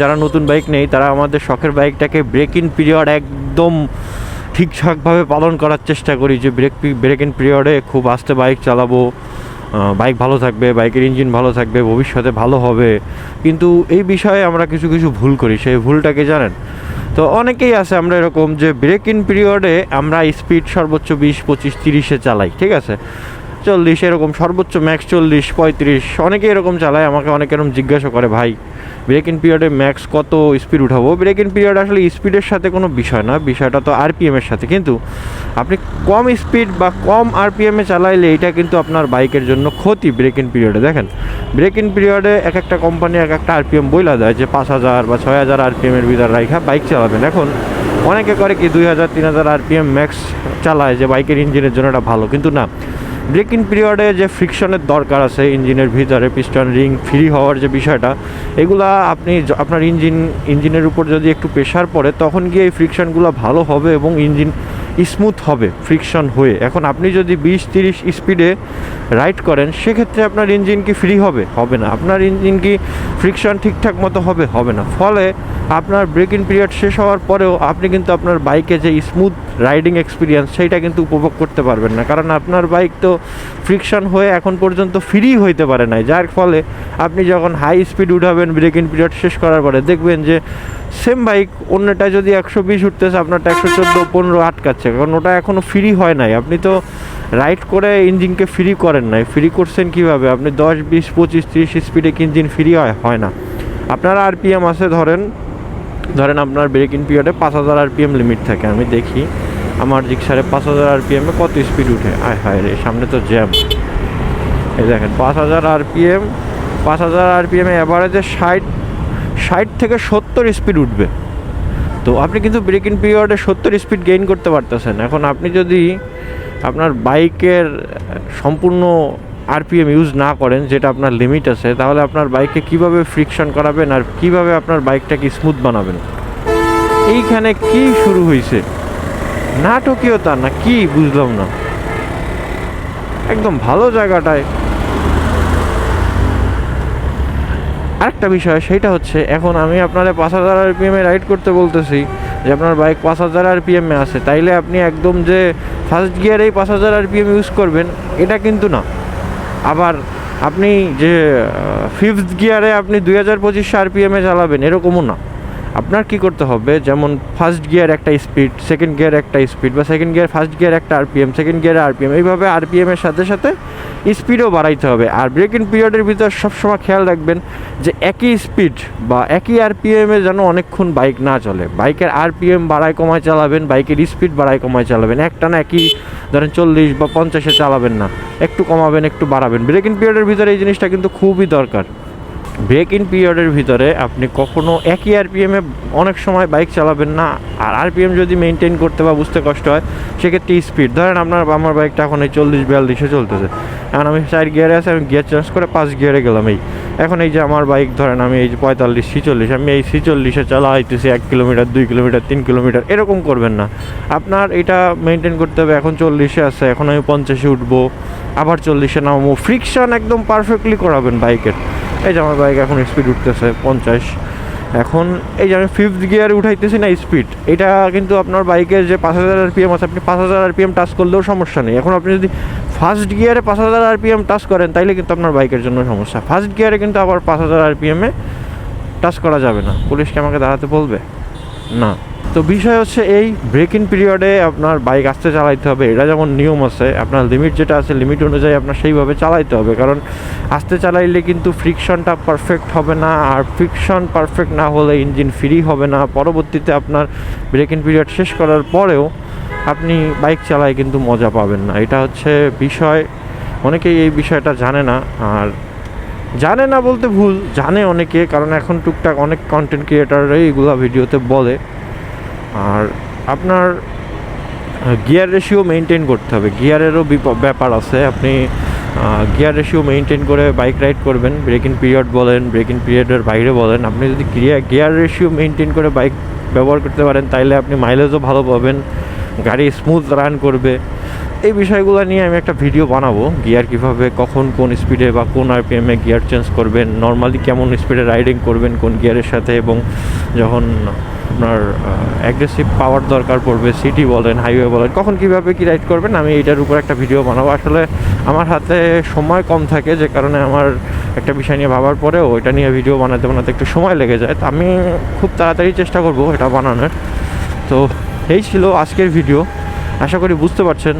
যারা নতুন বাইক নেই তারা আমাদের শখের বাইকটাকে ব্রেক ইন পিরিয়ড একদম ঠিকঠাকভাবে পালন করার চেষ্টা করি, যে ব্রেক ইন পিরিয়ডে খুব আস্তে বাইক চালাবো, বাইক ভালো থাকবে, বাইকের ইঞ্জিন ভালো থাকবে, ভবিষ্যতে ভালো হবে। কিন্তু এই বিষয়ে আমরা কিছু কিছু ভুল করি। সেই ভুলটাকে জানেন তো অনেকেই আছে আমরা এরকম যে ব্রেক ইন পিরিয়ডে আমরা স্পিড সর্বোচ্চ 20, 25, 30-এ চালাই, ঠিক আছে, 40 এরকম, সর্বোচ্চ ম্যাক্স 40, 35, অনেকে এরকম চালায়। আমাকে অনেকে এরকম জিজ্ঞাসা করে, ভাই ব্রেক ইন পিরিয়ডে ম্যাক্স কত স্পিড উঠাবো? ব্রেক ইন পিরিয়ড আসলে স্পিডের সাথে কোনো বিষয় না, বিষয়টা তো আরপিএমের সাথে। কিন্তু আপনি কম স্পিড বা কম আরপিএমে চালাইলে এটা কিন্তু আপনার বাইকের জন্য ক্ষতি। ব্রেক ইন পিরিয়ডে দেখেন, ব্রেক ইন পিরিয়ডে এক একটা কোম্পানি এক একটা আরপিএম বইলা দেয় যে 5000 বা 6000 আরপিএমের ভিতরে রাখা বাইক চালাবেন। এখন অনেকে করে কি 2000-3000 আরপিএম ম্যাক্স চালায় যে বাইকের ইঞ্জিনের জন্য এটা ভালো, কিন্তু না। ব্রেক ইন পিরিয়ডে যে ফ্রিকশনের দরকার আছে ইঞ্জিনের ভিতরে, পিস্টন রিং ফ্রি হওয়ার যে বিষয়টা, এগুলা আপনি আপনার ইঞ্জিনের উপর যদি একটু প্রেশার পড়ে তখন গিয়ে এই ফ্রিকশনগুলো ভালো হবে এবং ইঞ্জিন স্মুথ হবে ফ্রিকশন হয়ে। এখন আপনি যদি 20-30 স্পিডে রাইড করেন সেক্ষেত্রে আপনার ইঞ্জিন কি ফ্রি হবে? হবে না। আপনার ইঞ্জিন কি ফ্রিকশন ঠিকঠাক মতো হবে? হবে না। ফলে আপনার ব্রেক ইন পিরিয়ড শেষ হওয়ার পরেও আপনি কিন্তু আপনার বাইকে যে স্মুথ রাইডিং এক্সপিরিয়েন্স সেইটা কিন্তু উপভোগ করতে পারবেন না, কারণ আপনার বাইক তো ফ্রিকশন হয়ে এখন পর্যন্ত ফ্রি হইতে পারে নাই। যার ফলে আপনি যখন হাই স্পিড উঠাবেন ব্রেক ইন পিরিয়ড শেষ করার পরে দেখবেন যে সেম বাইক অন্যটা যদি 120 উঠতেছে আপনারটা 114-15 আটকাচ্ছে, কারণ ওটা এখনও ফ্রি হয় নাই। আপনি তো রাইড করে ইঞ্জিনকে ফ্রি করেন নাই। ফ্রি করছেন কীভাবে? আপনি 10, 20, 25, 30 স্পিডে ইঞ্জিন ফ্রি হয় না। আপনার আরপিএম আছে, ধরেন আপনার ব্রেক ইন পিরিয়ডে 5000 আরপিএম লিমিট থাকে। আমি দেখি আমার জিক্সারে 5000 আরপিএমে কত স্পিড উঠে। আয় হায় রে, সামনে তো জ্যাম। এই দেখেন 5000 আরপিএমে অ্যাভারেজে 60 থেকে 70 স্পিড উঠবে। তো আপনি কিন্তু ব্রেক ইন পিরিয়ডে 70 স্পিড গেইন করতে পারতেছেন। এখন আপনি যদি আপনার বাইকের সম্পূর্ণ আরপিএম ইউজ না করেন, যেটা আপনার লিমিট আছে, তাহলে আপনার বাইকে কিভাবে ফ্রিকশন করাবেন আর কিভাবে আপনার বাইকটাকে স্মুথ বানাবেন? এইখানে কি শুরু হয়েছে? নাটকীয়তা না কি বুঝলাম না। একদম ভালো জায়গাটায় আরেকটা বিষয়, সেইটা হচ্ছে এখন আমি আপনারা 5000 আরপিএমে রাইড করতে বলতেছি, যে আপনার বাইক 5000 আরপিএমে আছে, তাইলে আপনি একদম যে ফার্স্ট গিয়ারেই 5000 আরপিএম ইউজ করবেন এটা কিন্তু না। আবার আপনি যে ফিফথ গিয়ারে আপনি 2025 আরপিএমে চালাবেন এরকমও না। আপনার কি করতে হবে, যেমন ফার্স্ট গিয়ার একটা স্পিড, সেকেন্ড গিয়ার একটা স্পিড, বা সেকেন্ড গিয়ার ফার্স্ট গিয়ার একটা আরপিএম, সেকেন্ড গিয়ারে আরপিএম, এইভাবে আরপিএমের সাথে সাথে স্পিডও বাড়াইতে হবে। আর ব্রেক ইন পিরিয়ডের ভিতর সবসময় খেয়াল রাখবেন যে একই স্পিড বা একই আরপিএমে যেন অনেকক্ষণ বাইক না চলে। বাইকের আরপিএম বাড়ায় কমায় চালাবেন, বাইকের স্পিড বাড়ায় কমায় চালাবেন। একটা না একই ধরেন 40 বা 50-এ চালাবেন না, একটু কমাবেন একটু বাড়াবেন। ব্রেক ইন পিরিয়ডের ভিতরে এই জিনিসটা কিন্তু খুবই দরকার। ব্রেক ইন পিরিয়ডের ভিতরে আপনি কখনো একই আরপিএমে অনেক সময় বাইক চালাবেন না। আর আরপিএম যদি মেনটেন করতে বা বুঝতে কষ্ট হয় সেক্ষেত্রে স্পিড, ধরেন আমার বাইকটা এখন এই 40-42-এ চলতেছে, এখন আমি 4 গিয়ারে আছে, আমি গিয়ার চেঞ্জ করে 5 গিয়ারে গেলাম। এখন এই যে আমার বাইক ধরেন আমি এই যে 45-46, আমি এই 46-এ চালাইতেছি 1 কিলোমিটার, 2 কিলোমিটার, 3 কিলোমিটার, এরকম করবেন না। আপনার এটা মেনটেন করতে হবে। এখন 40-এ আছে, এখন আমি 50-এ উঠবো, আবার 40-এ নামবো। ফ্রিকশন একদম পারফেক্টলি করাবেন বাইকের। এই যে আমার বাইক এখন স্পিড উঠতেছে 50, এখন এই যে আমি ফিফথ গিয়ারে উঠাইতেছি না স্পিড, এটা কিন্তু আপনার বাইকের যে 5000 আরপিএম আছে, আপনি 5000 আরপিএম টাচ করলেও সমস্যা নেই। এখন আপনি যদি ফার্স্ট গিয়ারে 5000 আরপিএম টাচ করেন তাইলে কিন্তু আপনার বাইকের জন্য সমস্যা। ফার্স্ট গিয়ারে কিন্তু আবার 5000 আরপিএমে টাচ করা যাবে না। পুলিশ কি আমাকে দাঁড়াতে বলবে? না। তো বিষয় হচ্ছে এই ব্রেক ইন পিরিয়ডে আপনার বাইক আস্তে চালাইতে হবে। এটা যেমন নিয়ম আছে, আপনার লিমিট যেটা আছে লিমিট অনুযায়ী আপনার সেইভাবে চালাইতে হবে, কারণ আস্তে চালাইলে কিন্তু ফ্রিকশনটা পারফেক্ট হবে না। আর ফ্রিকশন পারফেক্ট না হলে ইঞ্জিন ফ্রি হবে না। পরবর্তীতে আপনার ব্রেক ইন পিরিয়ড শেষ করার পরেও আপনি বাইক চালায় কিন্তু মজা পাবেন না। এটা হচ্ছে বিষয়। অনেকেই এই বিষয়টা জানে না। আর জানে না বলতে ভুল, জানে অনেকে, কারণ এখন টুকটাক অনেক কন্টেন্ট ক্রিয়েটাররাই এগুলো ভিডিওতে বলে। আর আপনার গিয়ার রেশিও মেনটেন করতে হবে, গিয়ারেরও ব্যাপার আছে। আপনি গিয়ার রেশিও মেনটেন করে বাইক রাইড করবেন, ব্রেক ইন পিরিয়ড বলেন, ব্রেক ইন পিরিয়ডের বাইরে বলেন। আপনি যদি গিয়ার রেশিও মেনটেন করে বাইক ব্যবহার করতে পারেন তাইলে আপনি মাইলেজও ভালো পাবেন, গাড়ি স্মুথ রান করবে। এই বিষয়গুলো নিয়ে আমি একটা ভিডিও বানাবো, গিয়ার কীভাবে কখন কোন স্পিডে বা কোন আরপিএমে গিয়ার চেঞ্জ করবেন, নর্মালি কেমন স্পিডে রাইডিং করবেন কোন গিয়ারের সাথে, এবং যখন আপনার অ্যাগ্রেসিভ পাওয়ার দরকার পড়বে, সিটি বলেন হাইওয়ে বলেন, কখন কীভাবে কী রাইড করবেন, আমি এইটার উপর একটা ভিডিও বানাবো। আসলে আমার হাতে সময় কম থাকে, যে কারণে আমার একটা বিষয় নিয়ে ভাবার পরেও ওইটা নিয়ে ভিডিও বানাতে বানাতে একটু সময় লেগে যায়। তো আমি খুব তাড়াতাড়ি চেষ্টা করব এটা বানানোর। তো এই ছিল আজকের ভিডিও, আশা করি বুঝতে পারছেন।